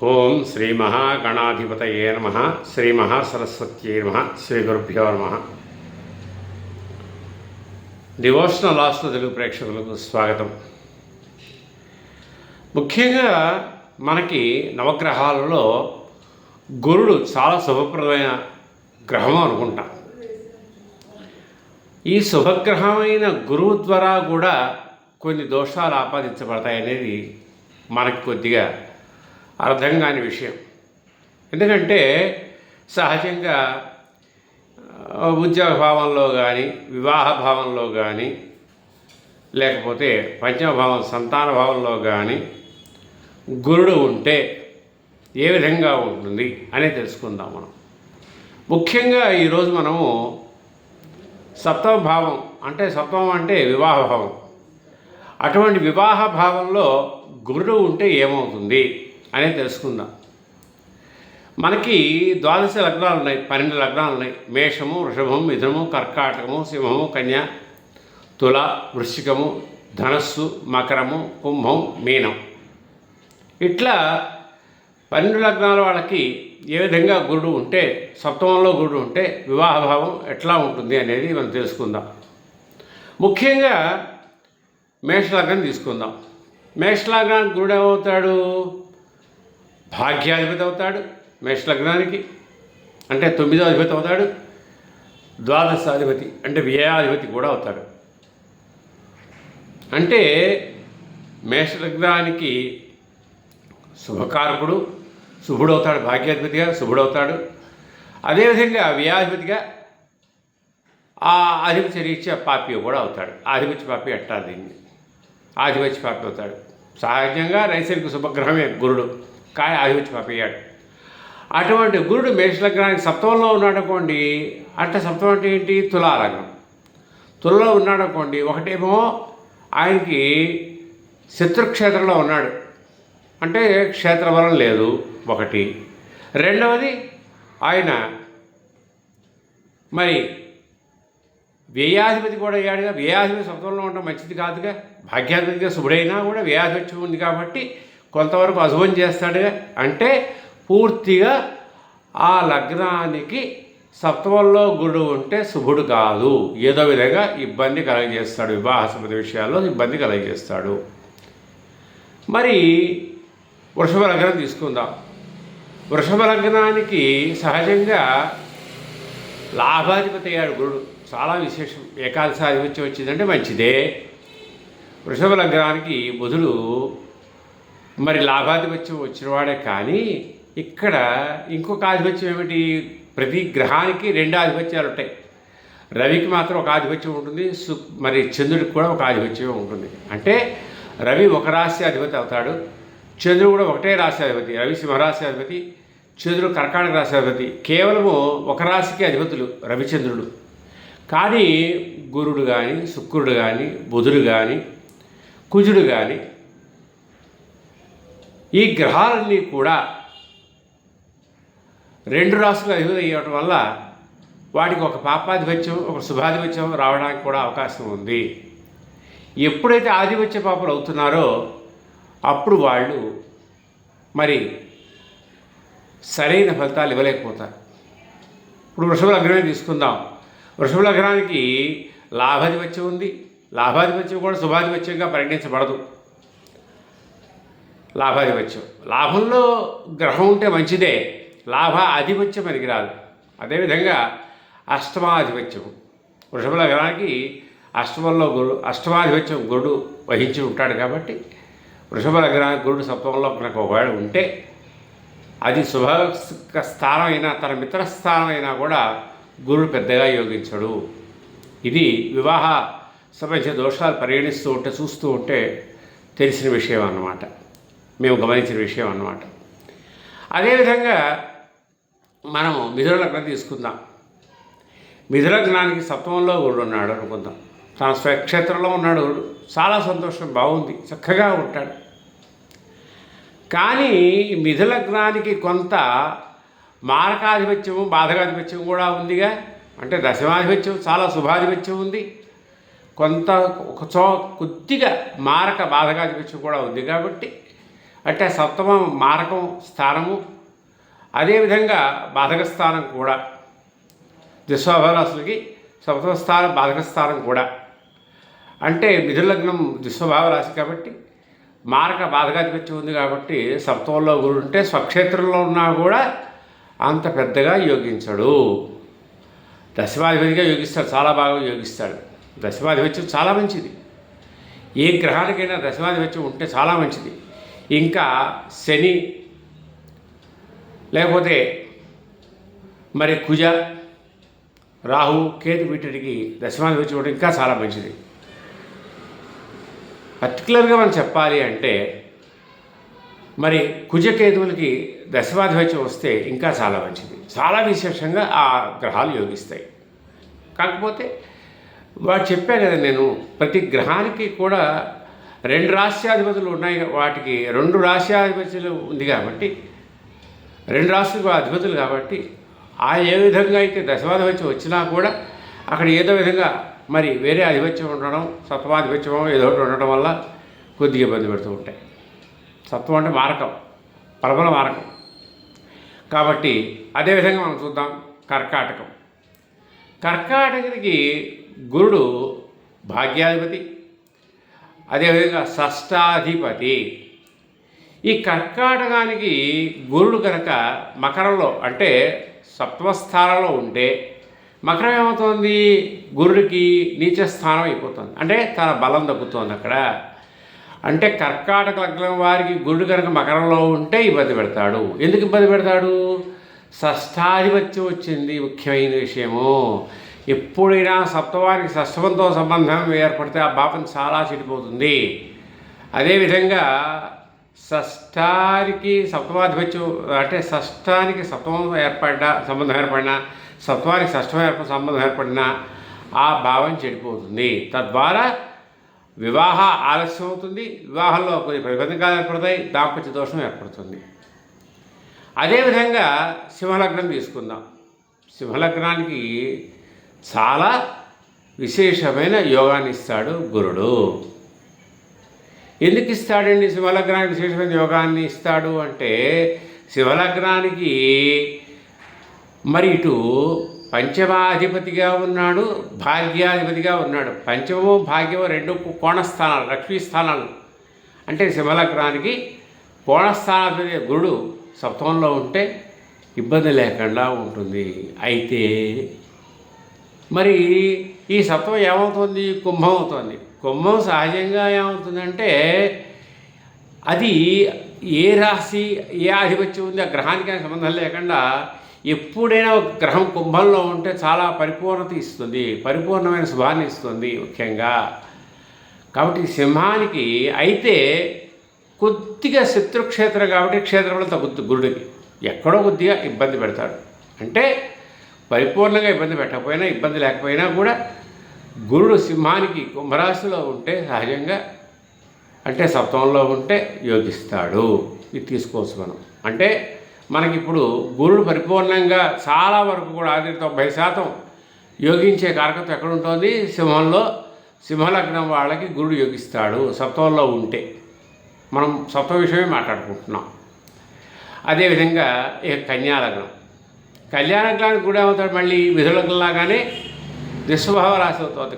ఓం శ్రీ మహాగణాధిపతయే నమః. శ్రీ మహాసరస్వత్యై నమః. శ్రీ గురుభ్యో నమః. డివోషనల్ ఆస్ట్రో తెలుగు ప్రేక్షకులకు స్వాగతం. ముఖ్యంగా మనకి నవగ్రహాలలో గురుడు చాలా శుభప్రదమైన గ్రహం అనుకుంటాం. ఈ శుభగ్రహమైన గురువు ద్వారా కూడా కొన్ని దోషాలు ఆపాదించబడతాయి అనేది మనకి కొద్దిగా అర్థం కాని విషయం. ఎందుకంటే సహజంగా ఉద్యోగ భావంలో కానీ, వివాహ భావంలో కానీ, లేకపోతే పంచమభావం సంతాన భావంలో కానీ గురుడు ఉంటే ఏ విధంగా ఉంటుంది అనేది తెలుసుకుందాం మనం. ముఖ్యంగా ఈరోజు మనము సప్తమ భావం అంటే సప్తమం అంటే వివాహ భావం. అటువంటి వివాహ భావంలో గురుడు ఉంటే ఏమవుతుంది అనేది తెలుసుకుందాం. మనకి 12 లగ్నాలు ఉన్నాయి, 12 లగ్నాలు ఉన్నాయి. మేషము, వృషభము, మిథునము, కర్కాటకము, సింహము, కన్య, తుల, వృశ్చికము, ధనస్సు, మకరము, కుంభం, మీనం. ఇట్లా 12 లగ్నాల వాళ్ళకి ఏ విధంగా గురుడు ఉంటే, సప్తమంలో గురుడు ఉంటే వివాహ భావం ఎట్లా ఉంటుంది అనేది మనం తెలుసుకుందాం. ముఖ్యంగా మేషలగ్నం తీసుకుందాం. మేషలగ్నానికి గురుడు ఏమవుతాడు? భాగ్యాధిపతి అవుతాడు. మేషలగ్నానికి అంటే 9వ అధిపతి అవుతాడు. ద్వాదశాధిపతి అంటే వ్యయాధిపతి కూడా అవుతాడు. అంటే మేషలగ్నానికి శుభకారకుడు, శుభుడవుతాడు. భాగ్యాధిపతిగా శుభుడవుతాడు. అదేవిధంగా వ్యయాధిపతిగా ఆ ఆధిపత్య రీత్యా పాపి కూడా అవుతాడు. ఆధిపత్య పాపి అంటారు దీన్ని. ఆధిపత్య పాపి అవుతాడు. సహజంగా నైసర్గిక శుభగ్రహమే గురుడు, కానీ ఆధిపత్య పాపి అయ్యాడు. అటువంటి గురుడు మేషలగ్నానికి సప్తమంలో ఉన్నాడనుకోండి. అంటే సప్తమం అంటే ఏంటి? తులాలగ్నం. తులలో ఉన్నాడనుకోండి, ఒకటేమో ఆయనకి శత్రుక్షేత్రంలో ఉన్నాడు, అంటే క్షేత్రబలం లేదు ఒకటి. రెండవది ఆయన మరి వ్యయాధిపతి కూడా అయ్యాడుగా. వ్యయాధిపతి సప్తంలో ఉండడం మంచిది కాదుగా. భాగ్యాధిపతిగా శుభుడైనా కూడా వ్యయాధిపత్యం ఉంది కాబట్టి కొంతవరకు అశుభం చేస్తాడుగా. అంటే పూర్తిగా ఆ లగ్నానికి సప్తమంలో గురుడు ఉంటే శుభుడు కాదు, ఏదో విధంగా ఇబ్బంది కలగజేస్తాడు. వివాహ సంబంధ విషయాల్లో ఇబ్బంది కలగజేస్తాడు. మరి వృషభ లగ్నం తీసుకుందాం. వృషభ లగ్నానికి సహజంగా లాభాధిపతి అయ్యాడు గురుడు. చాలా విశేషం. ఏకాదశ ఆధిపత్యం వచ్చిందంటే మంచిదే. వృషభ లగ్నానికి బుధుడు మరి లాభాధిపత్యం వచ్చినవాడే. కానీ ఇక్కడ ఇంకొక ఆధిపత్యం ఏమిటి? ప్రతి గ్రహానికి 2 ఆధిపత్యాలు ఉంటాయి. రవికి మాత్రం ఒక ఆధిపత్యం ఉంటుంది, మరి చంద్రుడికి కూడా ఒక ఆధిపత్యం ఉంటుంది. అంటే రవి ఒక రాశి అధిపతి అవుతాడు, చంద్రుడు కూడా ఒకటే రాశి అధిపతి. రవి సింహరాశి అధిపతి, చంద్రుడు కర్కాటక రాశి అధిపతి. కేవలము ఒక రాశికి అధిపతులు రవిచంద్రుడు. కానీ గురుడు కానీ, శుక్రుడు కానీ, బుధుడు కానీ, కుజుడు కానీ, ఈ గ్రహాలన్నీ కూడా 2 రాశులు అధిపతి అయ్యటం వల్ల వాటికి ఒక పాపాధిపత్యం, ఒక శుభాధిపత్యం రావడానికి కూడా అవకాశం ఉంది. ఎప్పుడైతే ఆధిపత్య పాపలు అవుతున్నారో అప్పుడు వాళ్ళు మరి సరైన ఫలితాలు ఇవ్వలేకపోతారు. ఇప్పుడు వృషభ లగ్నమే తీసుకుందాం. వృషభ లగ్నానికి లాభాధిపత్యం ఉంది. లాభాధిపత్యం కూడా శుభాధిపత్యంగా పరిగణించబడదు. లాభాధిపత్యం, లాభంలో గ్రహం ఉంటే మంచిదే, లాభ ఆధిపత్యం పనికిరాదు. అదేవిధంగా అష్టమాధిపత్యం, వృషభ లగ్నానికి అష్టమంలో అష్టమాధిపత్యం గురుడు వహించి ఉంటాడు. కాబట్టి వృషభ లగ్నానికి గురుడు సప్తమంలో మనకు ఒకవేళ ఉంటే అది శుభ స్థానం అయినా, తన మిత్రస్థానం అయినా కూడా గురుడు పెద్దగా యోగించడు. ఇది వివాహ సంబంధించిన దోషాలు పరిగణిస్తూ ఉంటే, చూస్తూ ఉంటే తెలిసిన విషయం అన్నమాట, మేము గమనించిన విషయం అన్నమాట. అదేవిధంగా మనము మిథున లగ్నం తీసుకుందాం. మిథున లగ్నానికి సప్తమంలో గురుడు ఉన్నాడు అనుకుందాం. తన స్వక్షేత్రంలో ఉన్నాడు గురుడు. చాలా సంతోషం, బాగుంది, చక్కగా ఉంటాడు. కానీ మిథున లగ్నానికి కొంత మారకాధిపత్యము, బాధకాధిపత్యం కూడా ఉందిగా. అంటే దశమాధిపత్యం, చాలా శుభాధిపత్యం ఉంది. కొంత కొద్దిగా మారక బాధకాధిపత్యం కూడా ఉంది. కాబట్టి అంటే సప్తమం మారకం స్థానము, అదేవిధంగా బాధక స్థానం కూడా. దిస్వభావరాశులకి సప్తమ స్థానం బాధక స్థానం కూడా. అంటే మిథున లగ్నం దిస్వభావరాశి కాబట్టి మారక బాధకాధిపత్యం ఉంది కాబట్టి సప్తమంలో గురుడు ఉంటే స్వక్షేత్రంలో ఉన్నా కూడా అంత పెద్దగా యోగించడు. దశమాధిపతిగా యోగిస్తాడు, చాలా బాగా యోగిస్తాడు. దశమాధిపత్యం చాలా మంచిది. ఏ గ్రహానికైనా దశమాధిపత్యం ఉంటే చాలా మంచిది. ఇంకా శని లేకపోతే మరి కుజ, రాహు, కేతు వీటికి దశమాధిపత్యం ఉంటే ఇంకా చాలా మంచిది. పర్టికులర్గా మనం చెప్పాలి అంటే మరి కుజకేతువులకి దశమాధిపత్యం వస్తే ఇంకా చాలా మంచిది. చాలా విశేషంగా ఆ గ్రహాలు యోగిస్తాయి. కాకపోతే వాడు చెప్పాను కదా నేను, ప్రతి గ్రహానికి కూడా 2 రాశ్యాధిపతులు ఉన్నాయి. వాటికి 2 రాశ్యాధిపతులు ఉంది కాబట్టి 2 రాశులకు అధిపతులు కాబట్టి ఆ ఏ విధంగా అయితే దశమాధిపత్యం వచ్చినా కూడా అక్కడ ఏదో విధంగా మరి వేరే ఆధిపత్యం ఉండడం, సప్తమాధిపత్యం ఏదో ఒకటి ఉండడం వల్ల కొద్దిగా ఇబ్బంది పెడుతూ ఉంటాయి. సప్తం అంటే మారకం, ప్రబల మారకం కాబట్టి. అదేవిధంగా మనం చూద్దాం కర్కాటకం. కర్కాటకుడికి గురుడు భాగ్యాధిపతి, అదేవిధంగా షష్టాధిపతి. ఈ కర్కాటకానికి గురుడు కనుక మకరంలో అంటే సప్తమ స్థానంలో ఉంటే మకరం ఏమవుతుంది, గురుడికి నీచ స్థానం అయిపోతుంది. అంటే తన బలం తగ్గుతుంది అక్కడ. అంటే కర్కాటక లగ్నం వారికి గురుడు కనుక మకరంలో ఉంటే ఇబ్బంది పెడతాడు. ఎందుకు ఇబ్బంది పెడతాడు? షష్టాధిపత్యం వచ్చింది. ముఖ్యమైన విషయము, ఎప్పుడైనా సప్తమానికి షష్టమంతో సంబంధం ఏర్పడితే ఆ పాపం చాలా చెడిపోతుంది. అదేవిధంగా షష్టానికి సప్తమాధిపత్యం అంటే షష్టానికి సప్తమం సంబంధం ఏర్పడినా, సప్తమానికి షష్టం సంబంధం ఏర్పడినా ఆ భావం చెడిపోతుంది. తద్వారా వివాహ ఆలస్యం అవుతుంది, వివాహంలో కొన్ని ప్రతిబంధకాలు ఏర్పడతాయి, దాంపత్య దోషం ఏర్పడుతుంది. అదేవిధంగా సింహలగ్నం తీసుకుందాం. సింహలగ్నానికి చాలా విశేషమైన యోగాన్ని ఇస్తాడు గురుడు. ఎందుకు ఇస్తాడండి సింహలగ్నానికి విశేషమైన యోగాన్ని ఇస్తాడు అంటే, సింహలగ్నానికి మరి ఇటు పంచమాధిపతిగా ఉన్నాడు, భాగ్యాధిపతిగా ఉన్నాడు. పంచమము భాగ్యము 2 కోణస్థానాలు, లక్ష్మీ స్థానాలు. అంటే సింహలగ్నానికి కోణస్థానాధిపతి గురుడు సప్తమంలో ఉంటే ఇబ్బంది లేకుండా ఉంటుంది. అయితే మరి ఈ సప్తమం ఏమవుతుంది? కుంభం అవుతుంది. కుంభం సహజంగా ఏమవుతుందంటే అది ఏ రాశి ఏ ఆధిపత్యం ఉంది ఆ గ్రహానికి సంబంధం లేకుండా ఎప్పుడైనా ఒక గ్రహం కుంభంలో ఉంటే చాలా పరిపూర్ణత ఇస్తుంది, పరిపూర్ణమైన శుభాన్ని ఇస్తుంది ముఖ్యంగా. కాబట్టి సింహానికి అయితే కొద్దిగా శత్రుక్షేత్రం కాబట్టి క్షేత్రంలో తగ్గుతుంది గురుడికి, ఎక్కడో కొద్దిగా ఇబ్బంది పెడతాడు. అంటే పరిపూర్ణంగా ఇబ్బంది పెట్టకపోయినా, ఇబ్బంది లేకపోయినా కూడా గురుడు సింహానికి కుంభరాశిలో ఉంటే సహజంగా అంటే సప్తమంలో ఉంటే యోగిస్తాడు. ఇది తీసుకోవచ్చు మనం. అంటే మనకిప్పుడు గురుడు పరిపూర్ణంగా చాలా వరకు కూడా 90% యోగించే కారకత్వం ఎక్కడుంటుంది? సింహంలో. సింహలగ్నం వాళ్ళకి గురుడు యోగిస్తాడు సప్తమంలో ఉంటే. మనం సప్తమ విషయమే మాట్లాడుకుంటున్నాం. అదేవిధంగా ఇక కన్యాలగ్నం. కన్యాలగ్నానికి కూడా ఏమవుతాడు? మళ్ళీ మిథునలగ్నంలాగానే విశ్వభావ రాశి అవుతుంది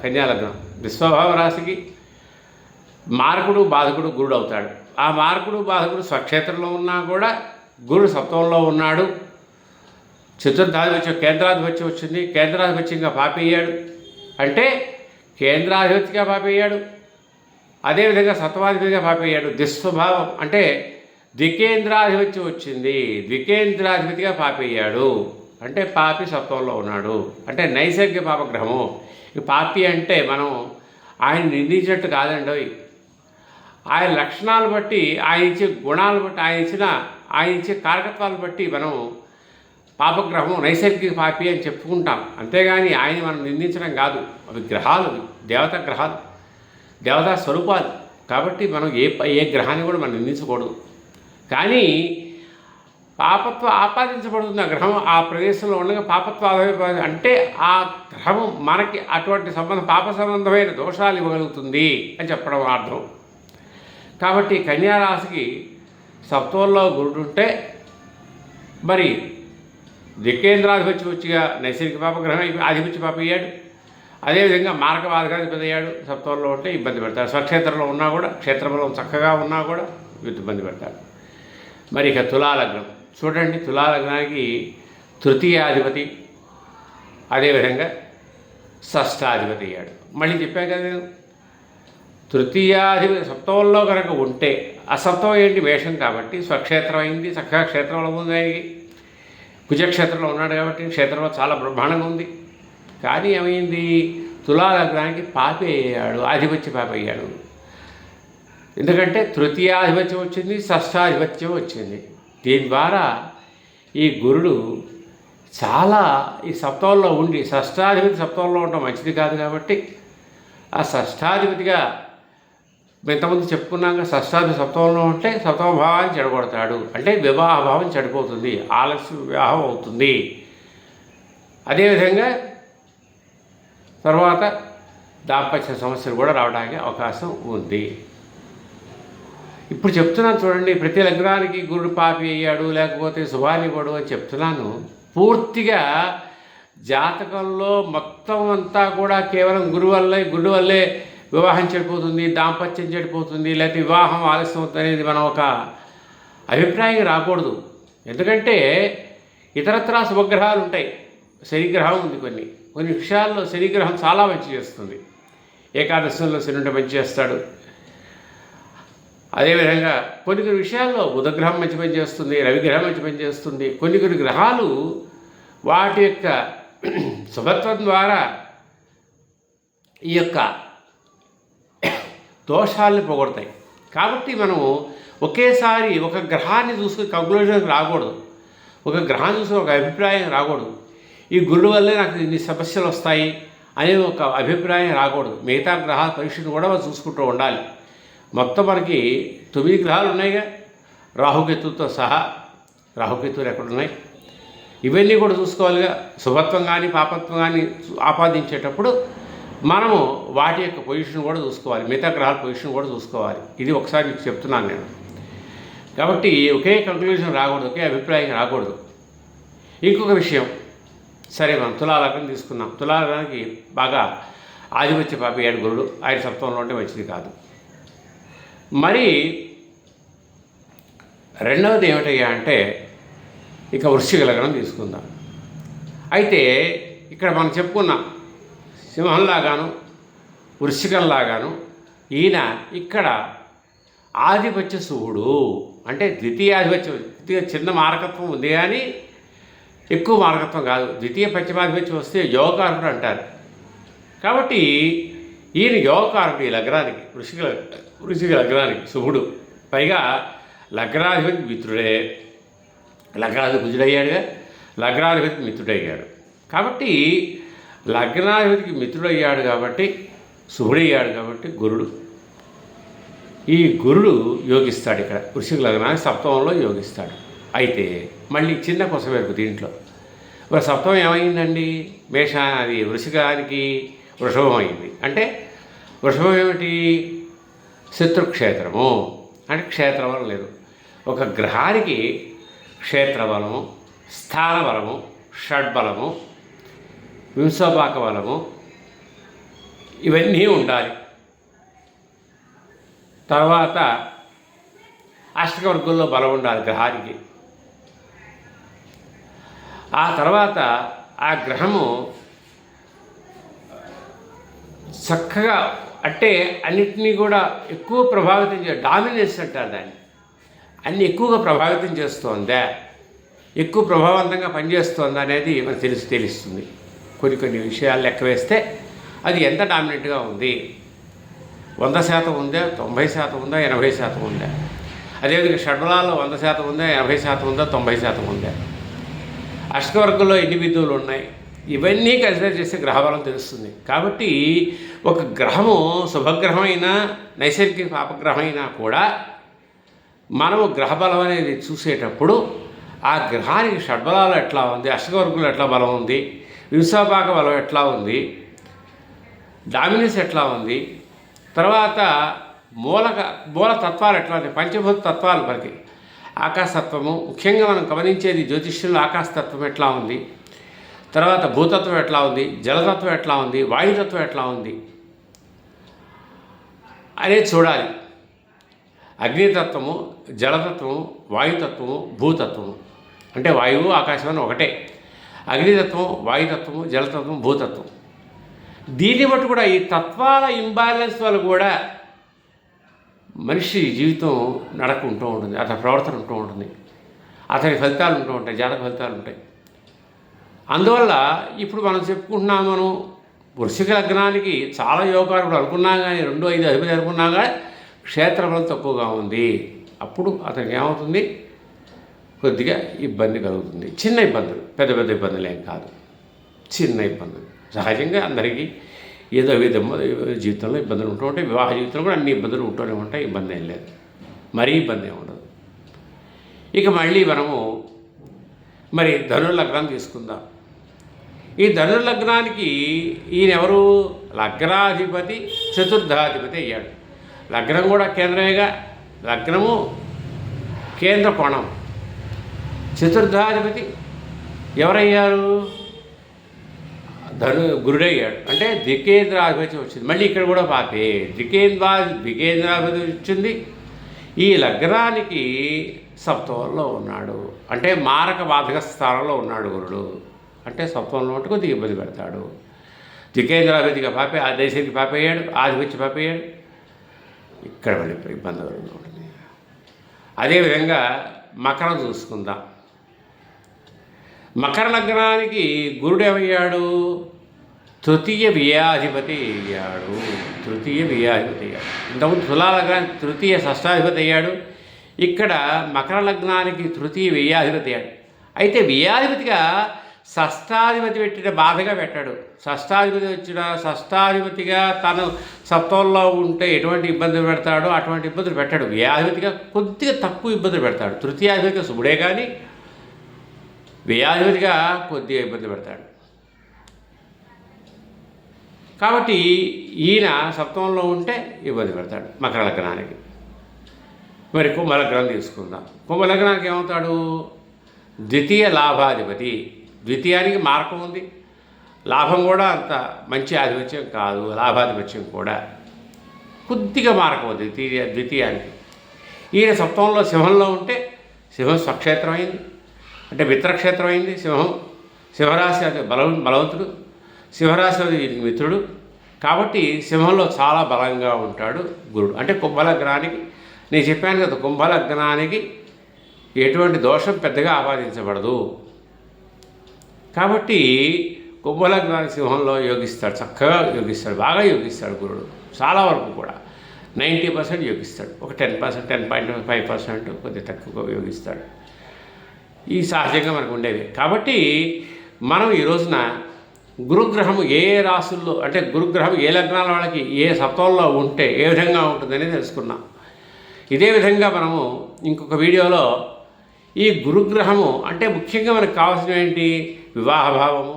కన్యాలగ్నం. విశ్వభావ రాశికి మారకుడు బాధకుడు గురుడు అవుతాడు. ఆ మారకుడు బాధకుడు స్వక్షేత్రంలో ఉన్నా కూడా గురుడు సప్తమంలో ఉన్నాడు. చతుర్థాధిపత్యం కేంద్రాధిపత్యం వచ్చింది, కేంద్రాధిపత్యంగా పాపయ్యాడు. అంటే కేంద్రాధిపతిగా పాపయ్యాడు, అదేవిధంగా సప్తమాధిపతిగా పాపయ్యాడు. దిస్వభావం అంటే ద్వికేంద్రాధిపత్యం వచ్చింది, ద్వికేంద్రాధిపతిగా పాపయ్యాడు. అంటే పాపి సప్తంలో ఉన్నాడు. అంటే నైసర్గిక పాపగ్రహము. ఈ పాపి అంటే మనం ఆయన నిందించినట్టు కాదండి. ఆయన లక్షణాలు బట్టి, ఆయన ఇచ్చే గుణాలు బట్టి, ఆయన ఇచ్చే కారకత్వాలు బట్టి మనం పాపగ్రహం నైసర్గిక పాపి అని చెప్పుకుంటాం. అంతేగాని ఆయన మనం నిందించడం కాదు. అవి గ్రహాలు, దేవతా గ్రహాలు, దేవతా స్వరూపాలు. కాబట్టి మనం ఏ గ్రహాన్ని కూడా మనం నిందించకూడదు. కానీ పాపత్వం ఆపాదించబడుతుంది ఆ గ్రహం ఆ ప్రదేశంలో ఉండగా. పాపత్వం అంటే ఆ గ్రహము మనకి అటువంటి పాప సంబంధమైన దోషాలు ఇవ్వగలుగుతుంది అని చెప్పడం అర్థం. కాబట్టి కన్యారాశికి సప్తమంలో గురుడు ఉంటే మరి దిక్కేంద్రాధిపత్యం వచ్చిగా నైసర్గిక పాపగ్రహం ఆధిపత్య పాప అయ్యాడు. అదేవిధంగా మార్గబాధకాధిపతి అయ్యాడు. సప్తమంలో ఉంటే ఇబ్బంది పెడతాడు. స్వక్షేత్రంలో ఉన్నా కూడా, క్షేత్రబలం చక్కగా ఉన్నా కూడా ఇబ్బంది పెడతాడు. మరి ఇక తులాలగ్నం చూడండి. తులాలగ్నానికి తృతీయాధిపతి, అదేవిధంగా షష్ఠాధిపతి అయ్యాడు. మళ్ళీ చెప్పాను కదా నేను, తృతీయాధిపతి సప్తమంలో కనుక ఉంటే, అసప్తమం ఏంటి మేషం కాబట్టి స్వక్షేత్రం అయింది, చక్కగా క్షేత్రంలో ఉంది. ఆయనకి కుజక్షేత్రంలో ఉన్నాడు కాబట్టి క్షేత్రంలో చాలా బ్రహ్మాండంగా ఉంది. కానీ ఏమైంది, తులాలగ్నానికి పాపి అయ్యాడు, ఆధిపత్య పాపి అయ్యాడు. ఎందుకంటే తృతీయాధిపత్యం వచ్చింది, షష్ఠాధిపత్యం వచ్చింది. దీని ద్వారా ఈ గురుడు చాలా ఈ సప్తమంలో ఉండి, షష్ఠాధిపతి సప్తమంలో ఉండడం మంచిది కాదు కాబట్టి ఆ షష్ఠాధిపతిగా ఇంతకుముందు చెప్పుకున్నాక షష్ఠాధిపతి సప్తమంలో ఉంటే సప్తమ భావాన్ని చెడగొడతాడు. అంటే వివాహ భావం చెడిపోతుంది, ఆలస్య వివాహం అవుతుంది. అదేవిధంగా తర్వాత దాంపత్య సమస్యలు కూడా రావడానికి అవకాశం ఉంది. ఇప్పుడు చెప్తున్నాను చూడండి, ప్రతి లగ్నానికి గురుడు పాపి అయ్యాడు లేకపోతే శుభానివ్వడు అని చెప్తున్నాను. పూర్తిగా జాతకంలో మొత్తం అంతా కూడా కేవలం గురుడు వల్లే వివాహం చెడిపోతుంది, దాంపత్యం చెడిపోతుంది, లేకపోతే వివాహం ఆలస్యం అవుతుంది అనేది మనం ఒక అభిప్రాయం రాకూడదు. ఎందుకంటే ఇతరత్రా శుభగ్రహాలు ఉంటాయి, శనిగ్రహం ఉంది. కొన్ని విషయాల్లో శనిగ్రహం చాలా మంచి చేస్తుంది. ఏకాదశంలో శని ఉంటే మంచి చేస్తాడు. అదేవిధంగా కొన్ని విషయాల్లో బుధగ్రహం మంచి పని చేస్తుంది, రవిగ్రహం మంచి పని చేస్తుంది. కొన్ని గ్రహాలు వాటి యొక్క శుభత్వం ద్వారా ఈ యొక్క దోషాలని పోగొడతాయి. కాబట్టి మనము ఒకేసారి ఒక గ్రహాన్ని చూసుకుని కంక్లూజన్కి రాకూడదు, ఒక గ్రహాన్ని చూసుకుని ఒక అభిప్రాయం రాకూడదు. ఈ గురుడు వల్లే నాకు ఇన్ని సమస్యలు వస్తాయి అనే ఒక అభిప్రాయం రాకూడదు. మిగతా గ్రహాల పరీక్షను కూడా మనం చూసుకుంటూ ఉండాలి. మొత్తం మనకి 9 గ్రహాలు ఉన్నాయిగా, రాహుకేతుతో సహా. రాహుకేతువులు ఎక్కడున్నాయి ఇవన్నీ కూడా చూసుకోవాలిగా. శుభత్వం కానీ పాపత్వం కానీ ఆపాదించేటప్పుడు మనము వాటి యొక్క పొజిషన్ కూడా చూసుకోవాలి, మిగతా గ్రహాల పొజిషన్ కూడా చూసుకోవాలి. ఇది ఒకసారి మీకు చెప్తున్నాను నేను. కాబట్టి ఒకే కంక్లూజన్ రాకూడదు, ఒకే అభిప్రాయం రాకూడదు. ఇంకొక విషయం, సరే మనం తులాలగ్నం తీసుకున్నాం. తులాలగ్నానికి బాగా ఆధిపత్య పాపి అయ్యాడు గురుడు, ఆయన సప్తమంలో ఉంటే మంచిది కాదు. మరి రెండవది ఏమిటయ్యా అంటే ఇక వృశ్చిక లగ్నం తీసుకుందాం. అయితే ఇక్కడ మనం చెప్పుకున్నాం సింహంలాగాను వృశ్చికంలాగాను ఈయన ఇక్కడ ఆధిపత్య శుభుడు, అంటే ద్వితీయాధిపత్యం. చిన్న మారకత్వం ఉంది కానీ ఎక్కువ మారకత్వం కాదు. ద్వితీయ పంచమాధిపత్యం వస్తే యోగకారకుడు అంటారు. కాబట్టి ఈయన యోగకారకుడు ఈ లగ్నానికి, వృశ్చిక లగ్నానికి శుభుడు. పైగా లగ్నాధిపతి మిత్రుడే, లగ్నాధిపతి కుజుడయ్యాడుగా, లగ్నాధిపతి మిత్రుడయ్యాడు. కాబట్టి లగ్నాధిపతికి మిత్రుడయ్యాడు కాబట్టి, శుభుడయ్యాడు కాబట్టి గురుడు, ఈ గురుడు యోగిస్తాడు. ఇక్కడ వృశ్చిక లగ్నానికి సప్తమంలో యోగిస్తాడు. అయితే మళ్ళీ చిన్న కొసవేపు దీంట్లో మరి సప్తమం ఏమైందండి, అది వృశ్చికానికి వృషభం అయింది. అంటే వృషభం ఏమిటి, శత్రుక్షేత్రము. అంటే క్షేత్రబలం లేదు. ఒక గ్రహానికి క్షేత్రబలము, స్థానబలము, షడ్బలము, వింశోపాక బలము ఇవన్నీ ఉండాలి. తర్వాత అష్టకవర్గంలో బలం ఉండాలి గ్రహానికి. ఆ తర్వాత ఆ గ్రహము చక్కగా అంటే అన్నిటినీ కూడా ఎక్కువ ప్రభావితం డామినేషన్ అంటారు దాన్ని. అన్ని ఎక్కువగా ప్రభావితం చేస్తోందా, ఎక్కువ ప్రభావవంతంగా పనిచేస్తోందా అనేది మనకు తెలుస్తుంది. కొన్ని విషయాలు లెక్క వేస్తే అది ఎంత డామినెంట్గా ఉంది, 100% ఉందా, 90% ఉందా, 80% ఉందా. అదేవిధంగా షడ్బలాల్లో 100% ఉందా, 80% ఉందా, 90% ఉందా. అష్టవర్గంలో ఎన్ని బిందువులు ఉన్నాయి, ఇవన్నీ కన్సిడర్ చేస్తే గ్రహబలం తెలుస్తుంది. కాబట్టి ఒక గ్రహము శుభగ్రహమైనా నైసర్గిక పాపగ్రహమైనా కూడా మనము గ్రహబలం అనేది చూసేటప్పుడు ఆ గ్రహానికి షడ్బలాలు ఎట్లా ఉంది, అష్టవర్గులు ఎట్లా బలం ఉంది, వింశోపాక బలం ఎట్లా ఉంది, డామినెన్స్ ఎట్లా ఉంది, తర్వాత మూల తత్వాలు ఎట్లా ఉంటాయి, పంచభూత తత్వాలు మనకి ఆకాశతత్వము ముఖ్యంగా మనం గమనించేది జ్యోతిష్యంలో ఆకాశతత్వం ఎట్లా ఉంది, తర్వాత భూతత్వం ఎట్లా ఉంది, జలతత్వం ఎట్లా ఉంది, వాయుతత్వం ఎట్లా ఉంది అనేది చూడాలి. అగ్నితత్వము, జలతత్వము, వాయుతత్వము, భూతత్వము, అంటే వాయువు ఆకాశం అని ఒకటే. అగ్నితత్వం, వాయుతత్వము, జలతత్వం, భూతత్వం. దీన్ని బట్టి కూడా ఈ తత్వాల ఇంబ్యాలెన్స్ వల్ల కూడా మనిషి జీవితం నడకుంటూ ఉంటుంది, అతని ప్రవర్తన ఉంటూ ఉంటుంది, అతని ఫలితాలు ఉంటూ ఉంటాయి, జాతక ఫలితాలు ఉంటాయి. అందువల్ల ఇప్పుడు మనం చెప్పుకుంటున్నాం, మనం వృశ్చిక లగ్నానికి చాలా యోగాలు కూడా అనుకున్నాం, కానీ 2, 5 అధిపతి అనుకున్నాం, కానీ క్షేత్రబలం తక్కువగా ఉంది. అప్పుడు అతనికి ఏమవుతుంది, కొద్దిగా ఇబ్బంది కలుగుతుంది. చిన్న ఇబ్బందులు, పెద్ద పెద్ద ఇబ్బందులు ఏం కాదు, చిన్న ఇబ్బందులు. సహజంగా అందరికీ ఏదో జీవితంలో ఇబ్బందులు ఉంటూ ఉంటాయి. వివాహ జీవితంలో కూడా అన్ని ఇబ్బందులు ఉంటూనే ఉంటాయి, ఇబ్బంది ఏం లేదు, మరీ ఇబ్బంది ఏమి ఉండదు. ఇక మళ్ళీ మనము మరి ధనుర్లగ్నం తీసుకుందాం. ఈ ధనుర్లగ్నానికి ఈయన ఎవరు, లగ్నాధిపతి చతుర్థాధిపతి అయ్యాడు. లగ్నం కూడా కేంద్రమేగా, లగ్నము కేంద్ర కోణం. చతుర్థాధిపతి ఎవరయ్యారు, గురుడయ్యాడు. అంటే ద్వికేంద్రాధిపతి వచ్చింది. మళ్ళీ ఇక్కడ కూడా పాపే ద్వికేంద్రాధిపతి వచ్చింది. ఈ లగ్నానికి సప్తమంలో ఉన్నాడు, అంటే మారక బాధక స్థానంలో ఉన్నాడు గురుడు. అంటే సప్తమంలో ఉంటే కొద్దిగా ఇబ్బంది పెడతాడు. ద్వికేంద్రాధిపతిగా పాపే, ఆ దేశానికి పాపయ్యాడు, ఆధిపత్య పాపయ్యాడు, ఇక్కడ మళ్ళీ ఇబ్బంది ఉంటుంది. అదేవిధంగా మకరం చూసుకుందాం. మకర లగ్నానికి గురుడు ఏమయ్యాడు, తృతీయ వ్యయాధిపతి అయ్యాడు. ఇంతకుముందు తులా లగ్నానికి తృతీయ షష్టాధిపతి అయ్యాడు. ఇక్కడ మకర లగ్నానికి తృతీయ వ్యయాధిపతి అయ్యాడు. అయితే వ్యయాధిపతిగా షష్టాధిపతి పెట్టిన బాధగా పెట్టాడు. షష్టాధిపతిగా తను సప్తంలో ఉంటే ఎటువంటి ఇబ్బందులు పెడతాడో అటువంటి ఇబ్బందులు పెట్టాడు. వ్యయాధిపతిగా కొద్దిగా తక్కువ ఇబ్బందులు పెడతాడు. తృతీయాధిపతిగా శుభుడే కానీ వ్యయాధిపతిగా కొద్దిగా ఇబ్బంది పెడతాడు. కాబట్టి ఈయన సప్తమంలో ఉంటే ఇబ్బంది పెడతాడు మకర లగ్నానికి. మరి కుంభలగ్నం తీసుకుందాం. కుంభలగ్నానికి ఏమవుతాడు, ద్వితీయ లాభాధిపతి. ద్వితీయానికి మార్గం ఉంది, లాభం కూడా అంత మంచి ఆధిపత్యం కాదు, లాభాధిపత్యం కూడా కొద్దిగా మార్గం ఉంది ద్వితీయానికి. ఈయన సప్తమంలో సింహంలో ఉంటే సింహం స్వక్షేత్రం అయింది, అంటే మిత్రక్షేత్రం అయింది. సింహరాశి అది బలవంతుడు, సింహరాశి అది వీరికి మిత్రుడు. కాబట్టి సింహంలో చాలా బలంగా ఉంటాడు గురుడు. అంటే కుంభలగ్నానికి నేను చెప్పాను కదా, కుంభలగ్నానికి ఎటువంటి దోషం పెద్దగా ఆపాదించబడదు. కాబట్టి కుంభలగ్నానికి సింహంలో యోగిస్తాడు, చక్కగా యోగిస్తాడు, బాగా యోగిస్తాడు గురుడు. చాలా వరకు కూడా 90% యోగిస్తాడు. ఒక 10%, 10.5% కొద్దిగా తక్కువగా యోగిస్తాడు. ఈ సహజంగా మనకు ఉండేవి. కాబట్టి మనం ఈ రోజున గురుగ్రహం ఏ రాసుల్లో, అంటే గురుగ్రహం ఏ లగ్నాల వాళ్ళకి ఏ సప్తంలో ఉంటే ఏ విధంగా ఉంటుందని తెలుసుకున్నాం. ఇదే విధంగా మనము ఇంకొక వీడియోలో ఈ గురుగ్రహము అంటే ముఖ్యంగా మనకు కావాల్సిన ఏంటి, వివాహ భావము,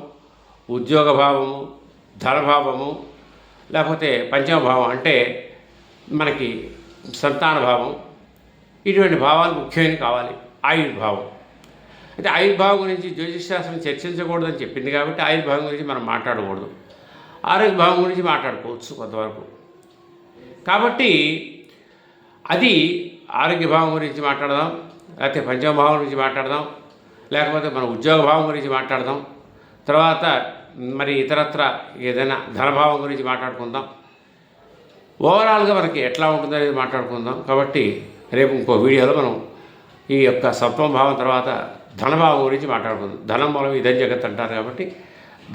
ఉద్యోగ భావము, ధనభావము, లేకపోతే పంచమ భావం అంటే మనకి సంతాన భావం, ఇటువంటి భావాలు ముఖ్యమైనవి కావాలి. ఆయుర్భావం అయితే ఆయుర్భావం గురించి జ్యోతిషశాస్త్రం చర్చించకూడదని చెప్పింది కాబట్టి ఆయుర్భావం గురించి మనం మాట్లాడకూడదు. ఆరోగ్య భావం గురించి మాట్లాడుకోవచ్చు కొంతవరకు. కాబట్టి అది ఆరోగ్య భావం గురించి మాట్లాడదాం, లేకపోతే పంచమ భావం గురించి మాట్లాడదాం, లేకపోతే మన ఉద్యోగ భావం గురించి మాట్లాడదాం, తర్వాత మరి ఇతరత్ర ఏదైనా ధనభావం గురించి మాట్లాడుకుందాం. ఓవరాల్గా మనకి ఎట్లా ఉంటుందో అనేది మాట్లాడుకుందాం. కాబట్టి రేపు ఇంకో వీడియోలో మనం ఈ యొక్క సప్తమ భావం తర్వాత ధనభావం గురించి మాట్లాడుకుందాం. ధనం మూలం ఇదే జగత్ అంటారు కాబట్టి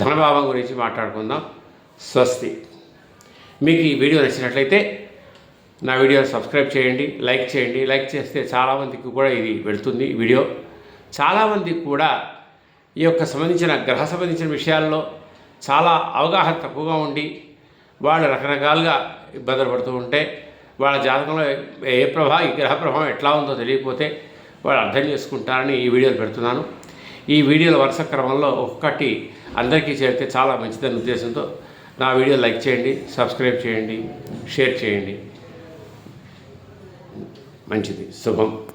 ధనభావం గురించి మాట్లాడుకుందాం. స్వస్తి. మీకు ఈ వీడియో నచ్చినట్లయితే నా వీడియో సబ్స్క్రైబ్ చేయండి, లైక్ చేయండి. లైక్ చేస్తే చాలామందికి కూడా ఇది వెళ్తుంది ఈ వీడియో. చాలామందికి కూడా ఈ యొక్క సంబంధించిన గ్రహ సంబంధించిన విషయాల్లో చాలా అవగాహన తక్కువగా ఉండి వాళ్ళు రకరకాలుగా ఇబ్బందులు పడుతూ ఉంటే వాళ్ళ జాతకంలో ఈ గ్రహ ప్రభావం ఎట్లా ఉందో తెలియకపోతే వాళ్ళు అర్థం చేసుకుంటారని ఈ వీడియోలు పెడుతున్నాను. ఈ వీడియోల వరుస క్రమంలో ఒక్కటి అందరికీ చేరితే చాలా మంచిదన్న ఉద్దేశంతో నా వీడియో లైక్ చేయండి, సబ్స్క్రైబ్ చేయండి, షేర్ చేయండి. మంచిది. శుభం.